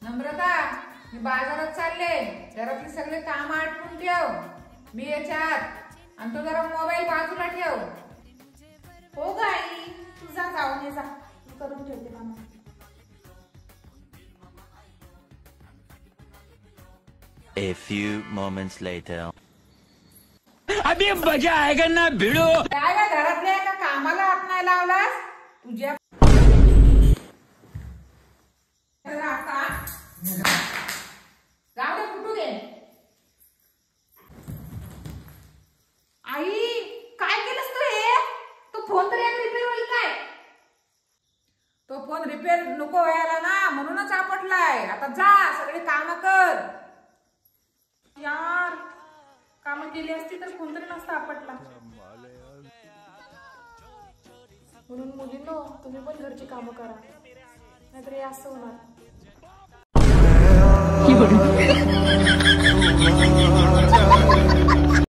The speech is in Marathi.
नम्रता, मी बाजारात चालले, घरातली सगळे काम आटपून ठेव. मी याच्यात आणि तू जरा मोबाईल बाजूला ठेव. हो ग आई, तू जा, जाऊन ये जा, मी करून ठेवते काम. A few moments later. अभी मजा आएगा ना भिड़ो. काय ग घरातल्या एका कामाला हात नाही लावलास तुझ्या. जाऊ दे, कुठू दे. आई काय केलंस तू हे? तो फोन तर एक रिपेअर होईल काय? तो फोन रिपेअर नको व्हायला ना, म्हणूनच आपटलाय. आता जा, सगळे काम कर. यार, कामं केली असती तर फोन तरी नसता आपटला. म्हणून मुलींनो, तुम्ही पण घरची कामं करा, नाहीतर हे असं होणार.